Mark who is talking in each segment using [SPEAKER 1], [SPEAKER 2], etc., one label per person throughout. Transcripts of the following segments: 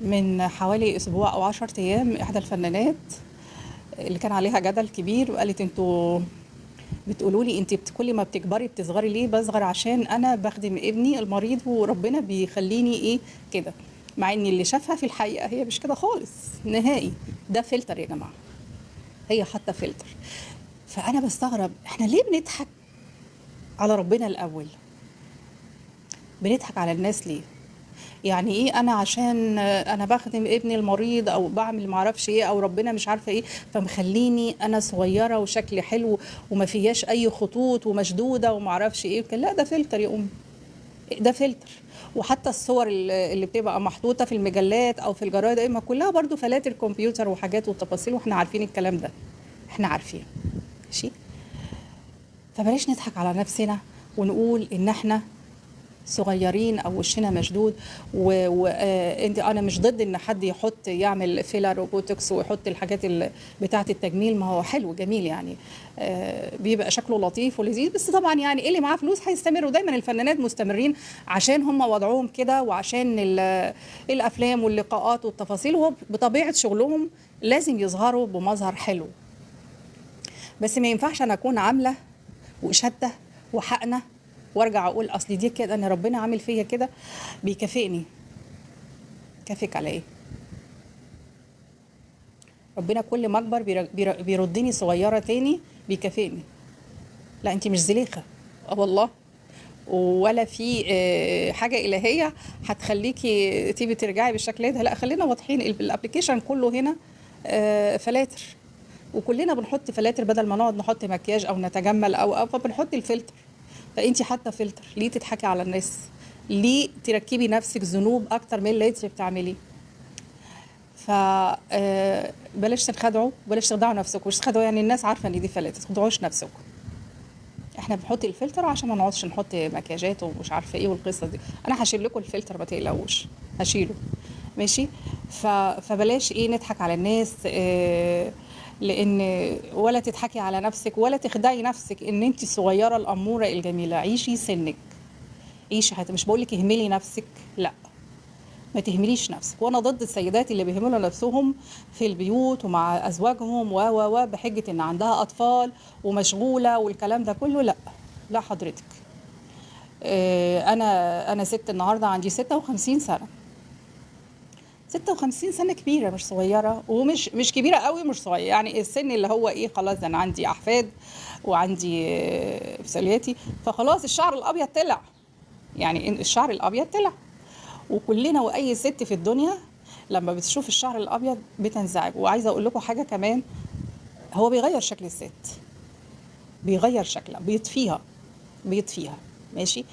[SPEAKER 1] من حوالي اسبوع او 10 ايام احدى الفنانات اللي كان عليها جدل كبير وقالت انتوا بتقولوا لي انت كل ما بتكبري بتصغري ليه؟ بصغر عشان انا بخدم ابني المريض وربنا بيخليني ايه كده. مع ان اللي شافها في الحقيقه هي مش كده خالص نهائي. ده فلتر يا جماعه، هي حاطه فلتر. فانا بستغرب احنا ليه بنضحك على ربنا الاول؟ بنضحك على الناس ليه؟ يعني ايه انا عشان انا بخدم ابني المريض او بعمل معرفش ايه او ربنا مش عارفه ايه فمخليني انا صغيره وشكلي حلو وما فياش اي خطوط ومشدوده ومعرفش ايه. لا ده فلتر يا امي، ده فلتر. وحتى الصور اللي بتبقى محطوطه في المجلات او في الجرايد ما كلها برضو فلاتر كمبيوتر وحاجات وتفاصيل، واحنا عارفين الكلام ده، احنا عارفين. ماشي. فبلاش نضحك على نفسنا ونقول ان احنا صغيرين او وشنا مشدود. وانت انا مش ضد ان حد يحط يعمل فيلر وبوتوكس ويحط الحاجات بتاعه التجميل، ما هو حلو جميل يعني. بيبقى شكله لطيف ولذيذ. بس طبعا يعني اللي معاه فلوس هيستمروا. دايما الفنانات مستمرين عشان هم وضعهم كده وعشان الافلام واللقاءات والتفاصيل، وبطبيعه شغلهم لازم يظهروا بمظهر حلو. بس ما ينفعش انا اكون عامله وشده وحقنه وارجع اقول اصل دي كده انا ربنا عامل فيا كده بيكافئني. كافئك على ايه؟ ربنا كل ما اكبر بيردني صغيره تاني بيكافئني. لا انت مش زليخه، اه والله. ولا في حاجه الهيه هتخليكي تيجي ترجعي بالشكل ده. لا خلينا واضحين، الابلكيشن كله هنا فلاتر، وكلنا بنحط فلاتر بدل ما نقعد نحط مكياج او نتجمل او فبنحط الفلتر. فانت حاطه فلتر ليه تضحكي على الناس؟ ليه تركبي نفسك ذنوب اكتر من اللي انت بتعمليه؟ ف بلاش تنخدعوا، بلاش تخدعوا نفسكم. مش تخدعوا يعني الناس عارفه ان دي فلاتر، ما تخدعوش نفسكم. احنا بنحط الفلتر عشان ما نقعدش نحط مكياجات ومش عارفه ايه والقصه دي. انا هشيل لكم الفلتر ما تقلقوش، هشيله. ماشي. فبلاش ايه نضحك على الناس. لان ولا تضحكي على نفسك ولا تخدعي نفسك ان انت الصغيره الاموره الجميله. عيشي سنك، عيشي حياتك. مش بقول لك اهملي نفسك، لا ما تهمليش نفسك. وانا ضد السيدات اللي بيهملوا نفسهم في البيوت ومع ازواجهم و بحجه ان عندها اطفال ومشغوله والكلام ده كله. لا لا حضرتك. انا ست النهارده عندي 56 سنه. 56 سنه كبيره مش صغيره، ومش كبيره قوي مش صغيره. يعني السن اللي هو ايه خلاص انا عندي احفاد وعندي مسؤولياتي. فخلاص الشعر الابيض طلع، يعني الشعر الابيض طلع. وكلنا واي ست في الدنيا لما بتشوف الشعر الابيض بتنزعج. وعايزه اقول لكم حاجه كمان، هو بيغير شكل الست، بيغير شكلها، بيطفيها، بيطفيها. ماشي.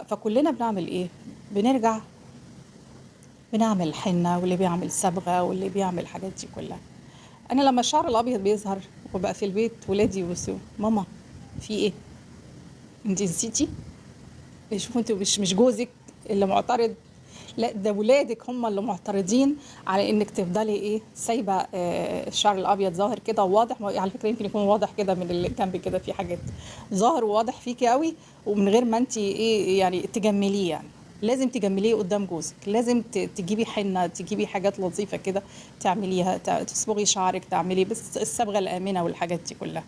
[SPEAKER 1] فكلنا بنعمل ايه؟ بنرجع بنعمل حنه، واللي بيعمل صبغه، واللي بيعمل الحاجات دي كلها. انا لما الشعر الابيض بيظهر وبقى في البيت ولادي يبصوا ماما في ايه؟ انت نسيتي؟ شوفوا انتوا مش جوزك اللي معترض، لا ده ولادك هم اللي معترضين على انك تفضلي ايه سايبه الشعر الابيض ظاهر كده وواضح. على فكره يمكن يكون واضح كده من اللي جنبي كده، في حاجات ظاهر وواضح فيكي قوي ومن غير ما انت ايه يعني تجمليه. يعني لازم تجمليه قدام جوزك، لازم تجيبي حنه، تجيبي حاجات لطيفه كده تعمليها، تصبغي شعرك، تعملي بس الصبغه الامنه والحاجات دي كلها.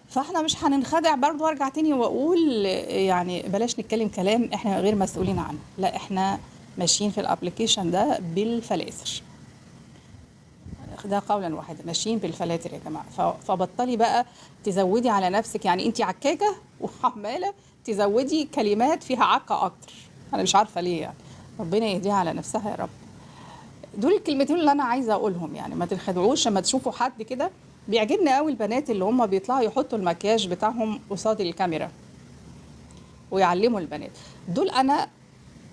[SPEAKER 1] فاحنا مش هننخدع برضه. وارجع تاني واقول يعني بلاش نتكلم كلام احنا غير مسؤولين عنه. لا احنا ماشيين في الابلكيشن ده بالفلاتر، ده قولا واحدا ماشيين بالفلاتر يا جماعه. فبطلي بقى تزودي على نفسك. يعني انت عكاكه وعماله تزودي كلمات فيها عكه اكتر. انا مش عارفه ليه يعني. ربنا يهديها على نفسها يا رب. دول الكلمتين اللي انا عايزه اقولهم. يعني ما تنخدعوش لما تشوفوا حد كده. بيعجبني قوي البنات اللي هم بيطلعوا يحطوا المكياج بتاعهم قصاد الكاميرا ويعلموا البنات. دول انا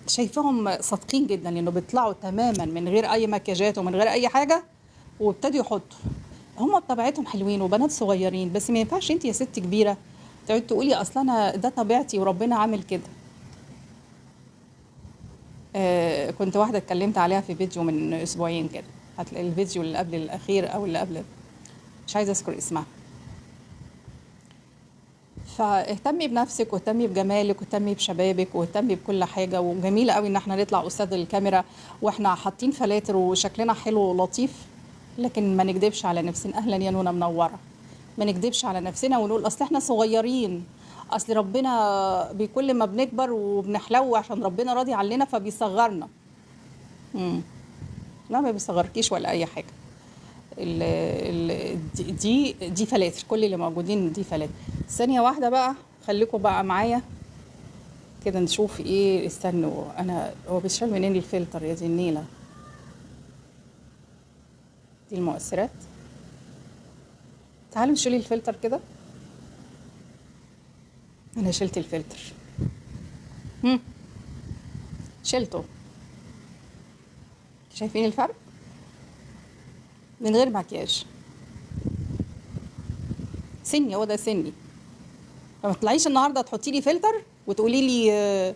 [SPEAKER 1] شايفاهم صادقين جدا، لانه بيطلعوا تماما من غير اي مكياجات ومن غير اي حاجه وابتدوا يحطوا. هم بطبيعتهم حلوين وبنات صغيرين. بس ما ينفعش انت يا ست كبيره تقعدي تقولي اصل انا ده طبيعتي وربنا عامل كده. كنت واحده اتكلمت عليها في فيديو من اسبوعين كده، هتلاقي الفيديو اللي قبل الاخير او اللي قبل، مش عايزه اذكر اسمها. فاهتمي بنفسك واهتمي بجمالك واهتمي بشبابك واهتمي بكل حاجه. وجميل قوي ان احنا نطلع قصاد الكاميرا واحنا حاطين فلاتر وشكلنا حلو ولطيف، لكن ما نكدبش على نفسنا. اهلا يا نونا منوره. ما نكدبش على نفسنا ونقول اصل احنا صغيرين، اصل ربنا بكل ما بنكبر وبنحلو عشان ربنا راضي علينا فبيصغرنا. مم. لا ما بيصغركيش ولا اي حاجه. دي فلاتر، كل اللي موجودين دي فلاتر. ثانيه واحده بقى، خليكم بقى معايا كده نشوف ايه. استنوا، انا هو بيشال منين الفلتر يا دي النيله؟ دي المؤثرات. تعالوا نشيل الفلتر كده. انا شلت الفلتر. هم. شلته. شايفين الفرق؟ من غير مكياج. سني، هو ده سني. فما تطلعيش النهارده تحطي لي فلتر وتقولي لي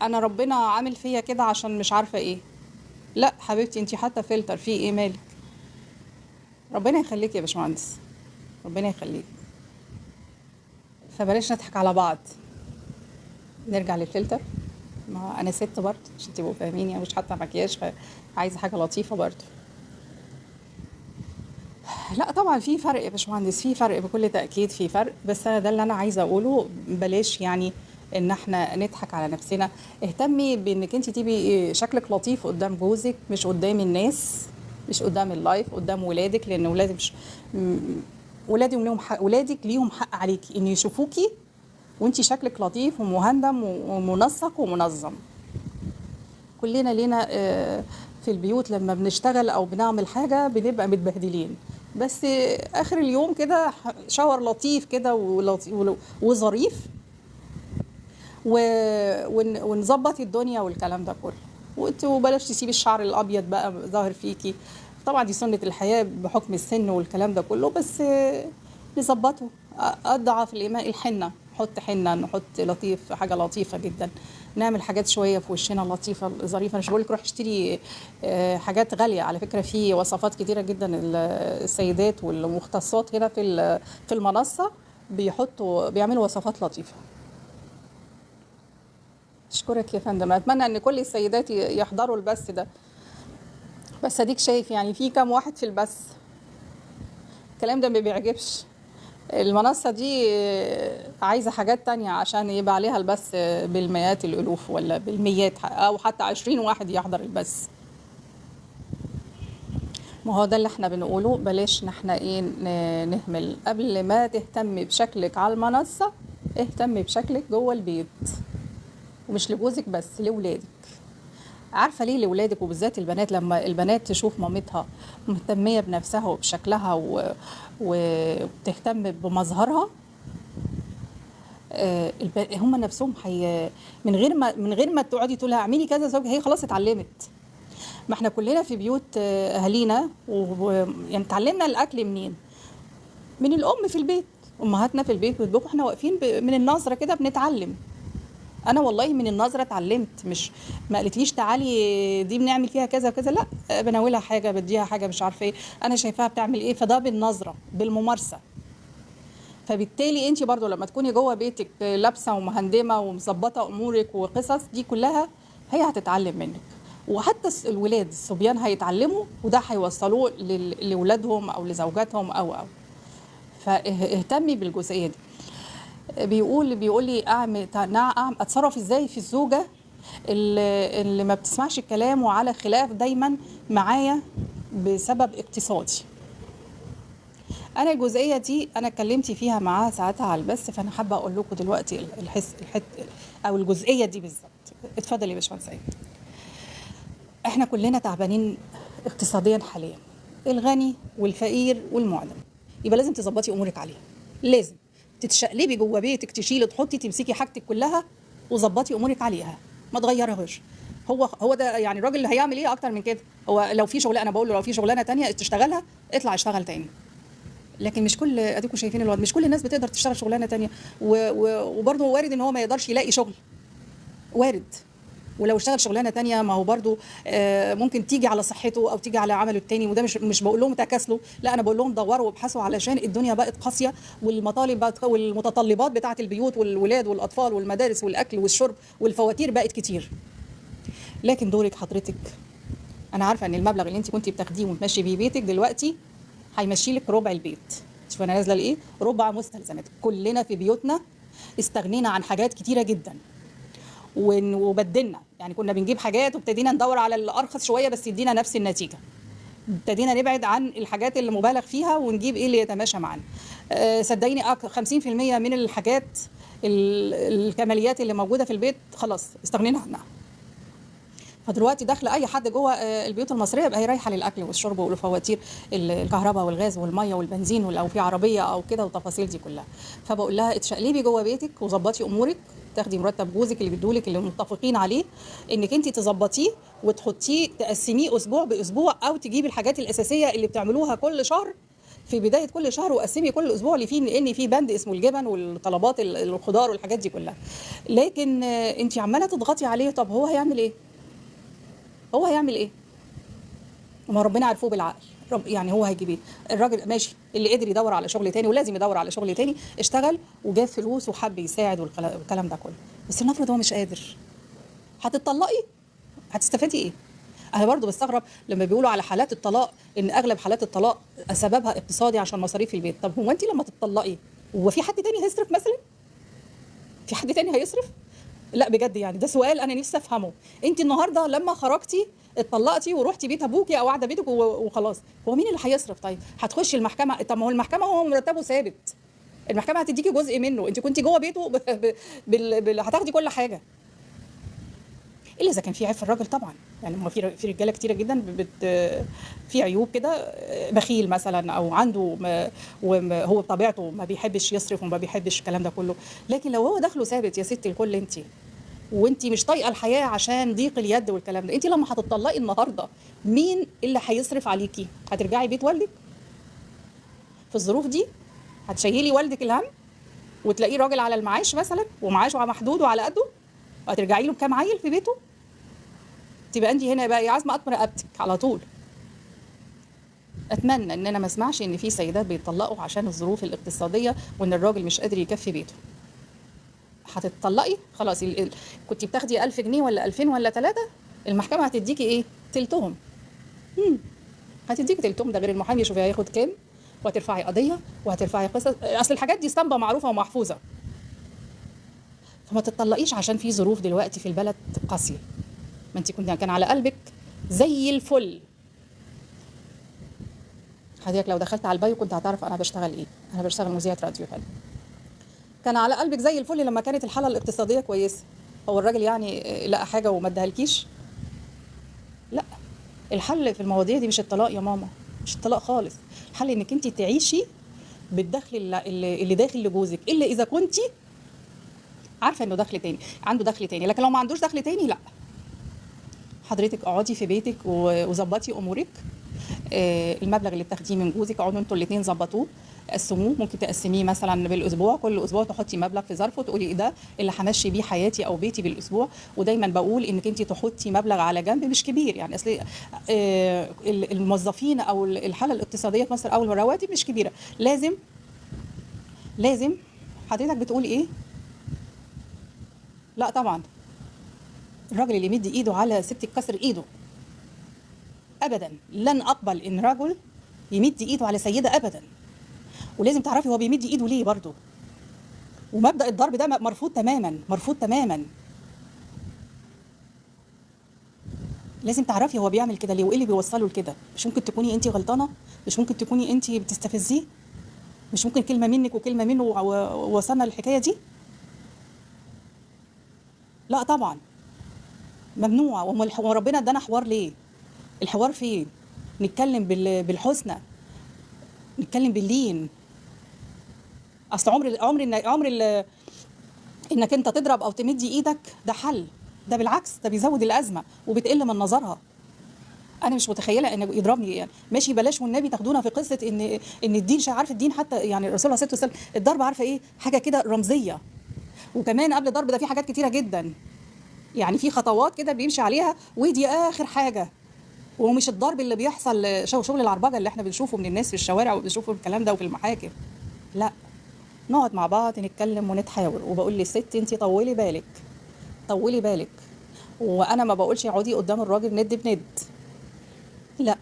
[SPEAKER 1] انا ربنا عامل فيا كده عشان مش عارفه ايه. لا حبيبتي، انت حاطه فلتر فيه ايه؟ مالك؟ ربنا يخليك يا باشمهندس، ربنا يخليك. فبلاش نضحك على بعض. نرجع للفلتر. ما انا ست برضه عشان تبقوا فاهمين، يعني مش حاطه مكياج فعايزه حاجه لطيفه برضه. لا طبعا في فرق يا باشمهندس، في فرق بكل تأكيد، في فرق. بس انا ده اللي انا عايزه اقوله، بلاش يعني ان احنا نضحك على نفسنا. اهتمي بانك انت تبقي شكلك لطيف قدام جوزك، مش قدام الناس، مش قدام اللايف، قدام ولادك. لان ولادك مش م- ولادي ليهم حق، ولادك ليهم حق عليكي ان يشوفوكي وانت شكلك لطيف ومهندم ومنسق ومنظم. كلنا لينا في البيوت لما بنشتغل او بنعمل حاجه بنبقى متبهدلين، بس اخر اليوم كده شاور لطيف كده وظريف ونظبط الدنيا والكلام ده كله. وبلاش تسيبي الشعر الابيض بقى ظاهر فيكي. طبعا دي سنه الحياه بحكم السن والكلام ده كله، بس نظبطه. اضعف الايمان الحنه، نحط حنه، نحط لطيف، حاجه لطيفه جدا. نعمل حاجات شويه في وشنا لطيفه ظريفه. مش بقول لك روح اشتري حاجات غاليه، على فكره في وصفات كتيره جدا السيدات والمختصات هنا في المنصه بيعملوا وصفات لطيفه. اشكرك يا فندم. اتمنى ان كل السيدات يحضروا البث ده. بس اديك شايف يعني في كام واحد في البث. الكلام ده ما بيعجبش. المنصة دي عايزة حاجات تانية عشان يبقى عليها البث بالمئات الألوف ولا بالميات أو حتى 20 واحد يحضر البث. ما هو ده اللي احنا بنقوله. بلاش احنا ايه نهمل. قبل ما تهتمي بشكلك على المنصة، اهتمي بشكلك جوه البيت، ومش لجوزك بس، لولادك. عارفه ليه لولادك؟ وبالذات البنات، لما البنات تشوف مامتها مهتميه بنفسها وبشكلها وبتهتم بمظهرها، هم نفسهم من غير ما تقعدي تقولها اعملي كذا زوجي، هي خلاص اتعلمت. ما احنا كلنا في بيوت اهالينا يعني اتعلمنا الاكل منين؟ من الام في البيت. امهاتنا في البيت بيطبخوا، احنا واقفين من النظره كده بنتعلم. انا والله من النظره اتعلمت، مش ما قالتليش تعالي دي بنعمل فيها كذا وكذا، لا بناولها حاجه، بديها حاجه، مش عارفه ايه، انا شايفاها بتعمل ايه، فده بالنظره بالممارسه. فبالتالي انت برضو لما تكوني جوه بيتك لابسه ومهندمه ومظبطه امورك وقصص دي كلها، هي هتتعلم منك. وحتى الولاد الصبيان هيتعلموا، وده هيوصلوه لاولادهم او لزوجاتهم او فاهتمي بالجزئيه دي. بيقول لي اتصرف ازاي في الزوجه اللي ما بتسمعش الكلام وعلى خلاف دايما معايا بسبب اقتصادي. انا الجزئيه دي انا اتكلمت فيها معاها ساعتها على البث، فانا حابه اقول لكم دلوقتي او الجزئيه دي بالظبط. اتفضلي يا باشمهندس سعيد. احنا كلنا تعبانين اقتصاديا حاليا، الغني والفقير والمعدم. يبقى لازم تظبطي امورك عليها، لازم تتشقلبي جوه بيتك، تشيلي تحطي تمسكي حاجتك كلها وظبطي امورك عليها، ما تغيرهاش. هو ده يعني الراجل اللي هيعمل ايه اكتر من كده؟ هو لو في شغلانه، انا بقول له لو في شغلانه تانية تشتغلها اطلع اشتغل تاني. لكن مش كل، اديكم شايفين الوضع، مش كل الناس بتقدر تشتغل شغلانه تانية. وبرضه وارد ان هو ما يقدرش يلاقي شغل، وارد. ولو اشتغل شغلانه تانية ما هو برضو ممكن تيجي على صحته او تيجي على عمله التاني. وده مش بقول لهم تكاسلوا، لا انا بقول لهم دوروا وابحثوا، علشان الدنيا بقت قاسيه، والمطالب بقت والمتطلبات بتاعه البيوت والولاد والاطفال والمدارس والاكل والشرب والفواتير بقت كتير. لكن دورك حضرتك، انا عارفه ان المبلغ اللي انت كنتي بتاخديه وتمشي بيه بيتك دلوقتي هيمشي لك ربع البيت. شوف انا نازله لايه، ربع مستلزمات. كلنا في بيوتنا استغنينا عن حاجات كتيره جدا وبدلنا، يعني كنا بنجيب حاجات وابتدينا ندور على الارخص شويه بس يدينا نفس النتيجه. ابتدينا نبعد عن الحاجات اللي مبالغ فيها ونجيب ايه اللي يتماشى معانا. صدقيني 50% من الحاجات الكماليات اللي موجوده في البيت خلاص استغنينا عنها. فدلوقتي داخله اي حد جوه البيوت المصريه يبقى هي رايحه للاكل والشرب والفواتير الكهرباء والغاز والميه والبنزين ولو في عربيه او كده والتفاصيل دي كلها. فبقول لها اتشقلبي جوه بيتك وظبطي امورك، تاخدي مرتب جوزك اللي بيدولك اللي متفقين عليه انك انت تظبطيه وتحطيه تقسميه اسبوع باسبوع، او تجيبي الحاجات الاساسيه اللي بتعملوها كل شهر في بدايه كل شهر، وقسمي كل اسبوع اللي فيه لان في بند اسمه الجبن والطلبات الخضار والحاجات دي كلها. لكن انت عماله تضغطي عليه، طب هو هيعمل ايه؟ هو هيعمل ايه؟ ما ربنا عرفوه بالعقل، يعني هو هيجيب ايه؟ الراجل ماشي اللي قدر يدور على شغل تاني ولازم يدور على شغل تاني، اشتغل وجاب فلوس وحب يساعد والكلام ده كله. بس نفرض هو مش قادر، هتطلقي؟ هتستفادي ايه؟ انا برضو بستغرب لما بيقولوا على حالات الطلاق ان اغلب حالات الطلاق سببها اقتصادي عشان مصاريف البيت. طب هو انت لما تطلقي هو في حد تاني هيصرف مثلا؟ في حد تاني هيصرف؟ لا بجد يعني ده سؤال انا نفسي افهمه. انت النهارده لما خرجتي اتطلقتي ورحتي بيت ابوكي او قاعده بيتك وخلاص، هو مين اللي هيصرف؟ طيب هتخشي المحكمه، طب ما هو المحكمه هو مرتبه ثابت، المحكمه هتديكي جزء منه، انت كنت جوه بيته هتاخدي كل حاجه. الا اذا كان في عيب في الراجل طبعا، يعني ما في رجاله كتيره جدا في عيوب كده، بخيل مثلا او عنده وهو بطبيعته ما بيحبش يصرف وما بيحبش الكلام ده كله. لكن لو هو دخله ثابت يا ستي الكل انت، وانت مش طايقه الحياه عشان ضيق اليد والكلام ده، انت لما هتطلقي النهارده مين اللي هيصرف عليكي؟ هترجعي بيت والدك في الظروف دي؟ هتشيلي والدك الهم وتلاقيه راجل على المعاش مثلا ومعاشه محدود وعلى قده، وهترجعي له بكام عيل في بيته؟ تبقى انت هنا بقى يا عازمه اطمر رقبتك على طول. اتمنى ان انا ما اسمعش ان في سيدات بيطلقوا عشان الظروف الاقتصاديه وان الراجل مش قادر يكفي بيته. هتتطلقي خلاص كنت بتاخدي 1000 جنيه ولا 2000 ولا 3، المحكمه هتديكي ايه؟ تلتهم. هتديكي تلتهم، ده غير المحامي شوفي هياخد كام، وهترفعي قضيه وهترفعي قصص، اصل الحاجات دي اسطمبه معروفه ومحفوظه. فما تتطلقيش عشان في ظروف دلوقتي في البلد قاسيه. ما انت كان على قلبك زي الفل. حضرتك لو دخلت على البايو كنت هتعرف انا بشتغل ايه. انا بشتغل مذيعه راديو هنا. كان على قلبك زي الفل لما كانت الحاله الاقتصاديه كويسه. هو الراجل يعني لقى حاجه وما ادهالكيش؟ لا، الحل في المواضيع دي مش الطلاق يا ماما، مش الطلاق خالص. الحل انك انت تعيشي بالدخل اللي داخل لجوزك، الا اذا كنتي عارفه انه دخل تاني، عنده دخل تاني. لكن لو ما عندوش دخل تاني لا، حضرتك اقعدي في بيتك وظبطي امورك. المبلغ اللي بتاخديه من جوزك اقعدوا انتوا الاثنين ظبطوه، قسموه. ممكن تقسميه مثلا بالاسبوع، كل اسبوع تحطي مبلغ في ظرف وتقولي ده اللي همشي بيه حياتي او بيتي بالاسبوع. ودايما بقول انك انت تحطي مبلغ على جنب مش كبير، يعني اصل الموظفين او الحاله الاقتصاديه في مصر او الرواتب مش كبيره. لازم حضرتك بتقولي ايه؟ لا طبعا الراجل اللي يمد ايده على ستك كسر ايده ابدا. لن اقبل ان رجل يمد ايده على سيده ابدا. ولازم تعرفي هو بيمد ايده ليه برضه. ومبدا الضرب ده مرفوض تماما، مرفوض تماما. لازم تعرفي هو بيعمل كده ليه وايه اللي بيوصله لكده. مش ممكن تكوني انت غلطانه؟ مش ممكن تكوني انت بتستفزيه؟ مش ممكن كلمه منك وكلمه منه ووصلنا للحكايه دي؟ لا طبعا ممنوع. وربنا ادانا حوار ليه؟ الحوار فين؟ نتكلم بالحسنى، نتكلم باللين. اصل عمر انك انت تضرب او تمدي ايدك ده حل، ده بالعكس ده بيزود الازمه وبتقل من نظرها. انا مش متخيله ان يضربني يعني ماشي، بلاش والنبي تاخدونا في قصه ان الدين عارف الدين حتى، يعني الرسول عليه الصلاه والسلام الضرب عارفه ايه؟ حاجه كده رمزيه. وكمان قبل الضرب ده في حاجات كتيره جدا. يعني في خطوات كده بيمشي عليها، ودي اخر حاجه. ومش الضرب اللي بيحصل شغل العربجه اللي احنا بنشوفه من الناس في الشوارع وبنشوفه الكلام ده وفي المحاكم. لا، نقعد مع بعض نتكلم ونتحاور، وبقول للست انت طولي بالك، طولي بالك. وانا ما بقولش اقعدي قدام الراجل ند بند، لا،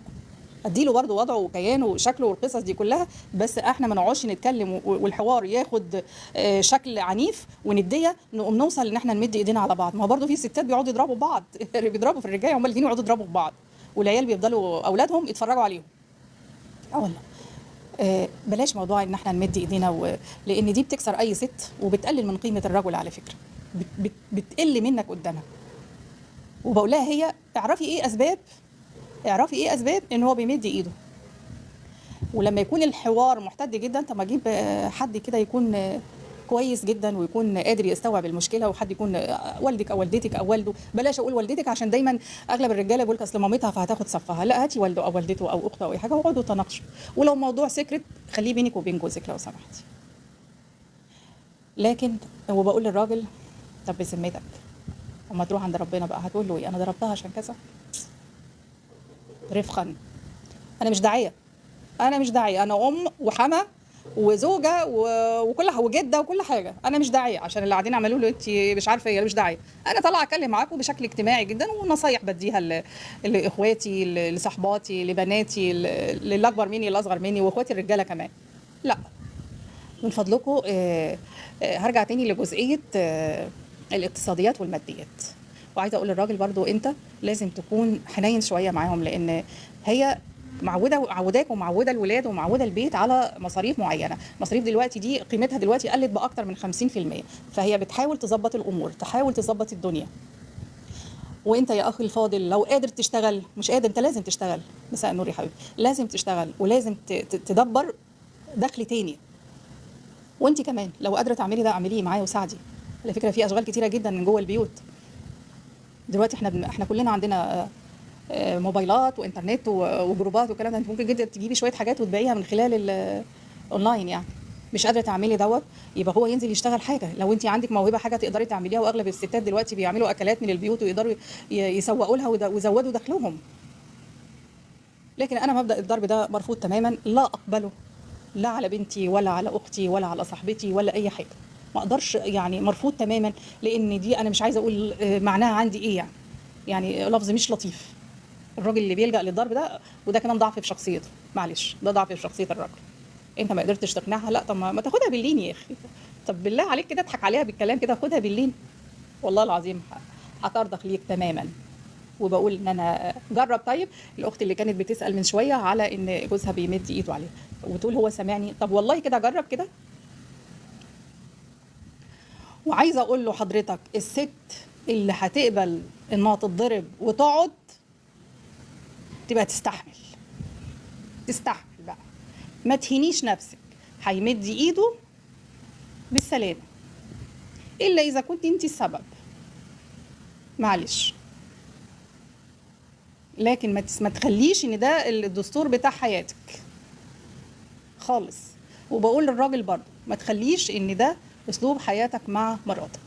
[SPEAKER 1] اديله برضه وضعه وكيانه وشكله والقصص دي كلها، بس احنا ما نقعدش نتكلم والحوار ياخد شكل عنيف ونديه، نقوم نوصل ان احنا نمد ايدينا على بعض. ما هو برضه في ستات بيقعدوا يضربوا بعض بيضربوا في الرجاله، هم الاثنين يقعدوا يضربوا في بعض، والعيال بيفضلوا اولادهم يتفرجوا عليهم. اه والله. بلاش موضوع ان احنا نمد ايدينا لان دي بتكسر اي ست وبتقلل من قيمه الرجل على فكره، بتقل منك قدامها. وبقول لها هي اعرفي ايه اسباب، اعرفي ايه اسباب ان هو بيمد ايده. ولما يكون الحوار محتد جدا، طب ما اجيب حد كده يكون كويس جدا ويكون قادر يستوعب المشكله، وحد يكون والدك او والدتك او والده. بلاش اقول والدتك عشان دايما اغلب الرجاله بيقول لك اصل مامتها فهتاخد صفها. لا، هاتي والده او والدته او اخته او اي حاجه واقعدوا تناقشوا. ولو موضوع سكرت خليه بينك وبين جوزك لو سمحتي. لكن وبقول للراجل طب بذمتك اما تروح عند ربنا بقى هتقول له ايه؟ انا ضربتها عشان كذا؟ رفقا. انا مش داعيه، انا مش داعيه، انا ام وحما وزوجه وكل وجده وكل حاجه. انا مش داعيه عشان اللي قاعدين عملوا له انت مش عارفه ايه. مش داعيه. انا طالعه اتكلم معاكم بشكل اجتماعي جدا، ونصايح بديها لاخواتي، لصحباتي، لبناتي، اللي اكبر مني، اللي اصغر مني، واخواتي الرجاله كمان. لا، من فضلكم هرجع تاني لجزئيه الاقتصاديات والماديات. وعايزه اقول للراجل برضو انت لازم تكون حنين شويه معاهم، لان هي معوداك ومعوده الولاد ومعوده البيت على مصاريف معينه. مصاريف دلوقتي دي قيمتها دلوقتي قلت باكتر من 50%، فهي بتحاول تظبط الامور، تحاول تظبط الدنيا. وانت يا اخي الفاضل لو قادر تشتغل، مش قادر انت لازم تشتغل. مساء النور يا حبيبي، لازم تشتغل ولازم تدبر دخل تاني. وانت كمان لو قادره تعملي ده اعمليه معايا وساعدي. على فكره في اشغال كتيره جدا من جوه البيوت دلوقتي. احنا كلنا عندنا موبايلات وانترنت وجروبات والكلام ده. انت ممكن جدا تجيبي شويه حاجات وتبيعيها من خلال الاونلاين. يعني مش قادره تعملي دوت، يبقى هو ينزل يشتغل حاجه. لو انت عندك موهبه حاجه تقدري تعمليها، واغلب الستات دلوقتي بيعملوا اكلات من البيوت ويقدروا يسوقوا لها ويزودوا دخلهم. لكن انا مبدا الضرب ده مرفوض تماما، لا اقبله، لا على بنتي ولا على اختي ولا على صاحبتي ولا اي حاجه. ما اقدرش، يعني مرفوض تماما. لان دي انا مش عايزه اقول معناها عندي ايه، يعني لفظ مش لطيف. الراجل اللي بيلجأ للضرب ده وده كمان ضعف في شخصيته، معلش ده ضعف في شخصيه الراجل. انت ما قدرتش تقنعها، لا طب ما تاخدها باللين يا اخي. طب بالله عليك كده اضحك عليها بالكلام كده، خدها باللين. والله العظيم هترضخ ليك تماما. وبقول ان انا جرب. طيب الاخت اللي كانت بتسال من شويه على ان جوزها بيمد ايده عليها وتقول هو سامعني، طب والله كده جرب كده. وعايزه اقول له حضرتك الست اللي هتقبل انها تتضرب وتقعد تبقى تستحمل بقى، ما تهينيش نفسك. هيمد ايده بالسلامه الا اذا كنت انت السبب، معلش. لكن ما تخليش ان ده الدستور بتاع حياتك خالص. وبقول للراجل برضه ما تخليش ان ده اسلوب حياتك مع مراتك.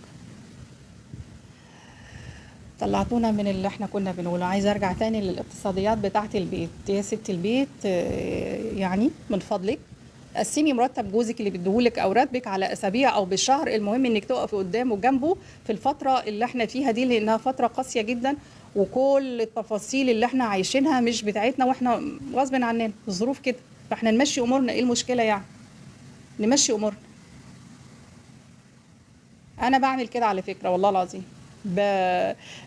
[SPEAKER 1] طلعتونا من اللي احنا كنا بنقوله. عايزه ارجع تاني للاقتصاديات بتاعه البيت. يا ست البيت يعني من فضلك قسمي مرتب جوزك اللي بيديهولك او راتبك على اسابيع او بالشهر. المهم انك تقفي قدامه وجنبه في الفتره اللي احنا فيها دي، لانها فتره قاسيه جدا، وكل التفاصيل اللي احنا عايشينها مش بتاعتنا واحنا غصب عننا، الظروف كده. فاحنا نمشي امورنا، ايه المشكله يعني؟ نمشي امورنا. انا بعمل كده على فكره والله العظيم.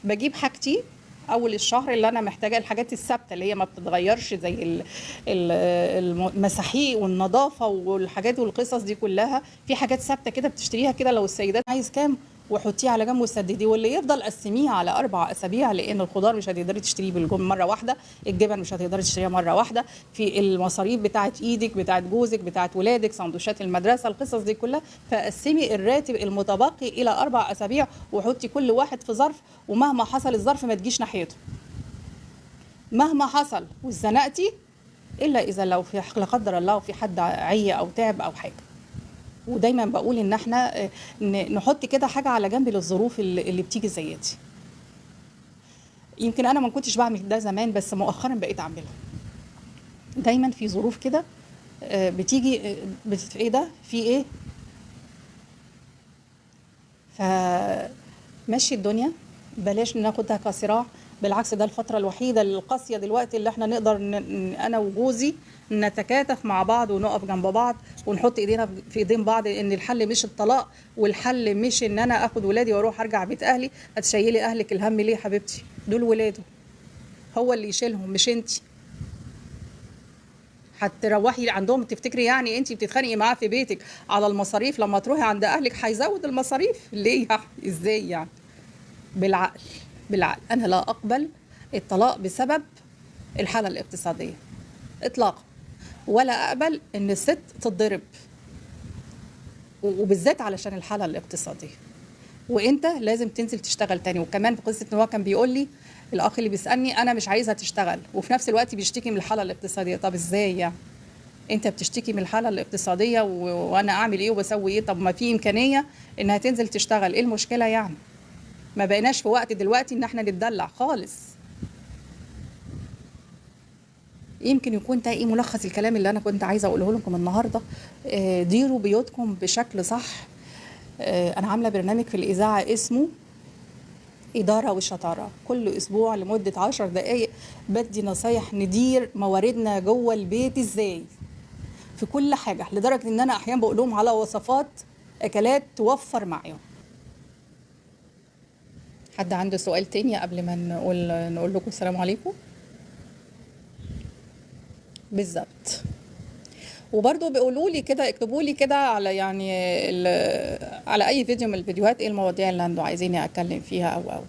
[SPEAKER 1] بجيب حاجتي اول الشهر اللي انا محتاجه، الحاجات الثابته اللي هي ما بتتغيرش زي المساحيق والنظافه والحاجات والقصص دي كلها. في حاجات ثابته كده بتشتريها كده لو السيدات عايز كام وحطيه على جنب وسدديه، واللي يفضل قسميه على 4 أسابيع، لان الخضار مش هتقدري تشتريه مره واحده، الجبن مش هتقدري تشتريها مره واحده، في المصاريف بتاعه ايدك بتاعه جوزك بتاعه ولادك، سندوتشات المدرسه، القصص دي كلها. فقسمي الراتب المتبقي الى 4 أسابيع وحطي كل واحد في ظرف، ومهما حصل الظرف ما تجيش ناحيته مهما حصل واتزنقتي، الا اذا لو في لا قدر الله في حد عيا او تعب او حاجه. ودايما بقول ان احنا نحط كده حاجه على جنب للظروف اللي بتيجي زي دي. يمكن انا ما كنتش بعمل ده زمان، بس مؤخرا بقيت اعمله. دايما في ظروف كده بتيجي ايه ده، في ايه، فمشي الدنيا، بلاش ناخدها كصراع. بالعكس، ده الفترة الوحيدة القاسية دلوقتي اللي احنا نقدر انا وجوزي نتكاتف مع بعض ونقف جنب بعض ونحط ايدينا في ايدين بعض، ان الحل مش الطلاق، والحل مش ان انا اخد ولادي واروح ارجع بيت اهلي. هتشيلي اهلك الهم ليه يا حبيبتي؟ دول ولاده، هو اللي يشيلهم مش انتي. هتروحي عندهم تفتكري يعني انت بتتخانقي معاه في بيتك على المصاريف، لما تروحي عند اهلك هيزود المصاريف ليه يعني؟ ازاي يعني؟ بالعقل. بالعقل انا لا اقبل الطلاق بسبب الحاله الاقتصاديه اطلاقا، ولا اقبل ان الست تتضرب، وبالذات علشان الحاله الاقتصاديه. وانت لازم تنزل تشتغل تاني. وكمان في قصه ان هو كان بيقول لي الاخ اللي بيسالني انا مش عايزها تشتغل وفي نفس الوقت بيشتكي من الحاله الاقتصاديه. طب ازاي يعني؟ انت بتشتكي من الحاله الاقتصاديه وانا اعمل ايه وبسوي ايه؟ طب ما في امكانيه انها تنزل تشتغل، ايه المشكله يعني؟ ما بقيناش في وقت دلوقتي ان احنا نتدلع خالص. يمكن يكون ده ايه ملخص الكلام اللي انا كنت عايزه اقوله لكم النهارده. ديروا بيوتكم بشكل صح. انا عامله برنامج في الاذاعه اسمه إدارة وشطارة، كل أسبوع لمدة 10 دقايق بدي نصايح ندير مواردنا جوه البيت إزاي في كل حاجة، لدرجة إن أنا أحيانا بقول لهم على وصفات أكلات توفر معاهم. حد عنده سؤال تاني قبل ما نقول لكم السلام عليكم؟ بالظبط. وبرضه بيقولوا لي كده، اكتبوا لي كده على يعني على أي فيديو من الفيديوهات إيه المواضيع اللي انتوا عايزيني أتكلم فيها أو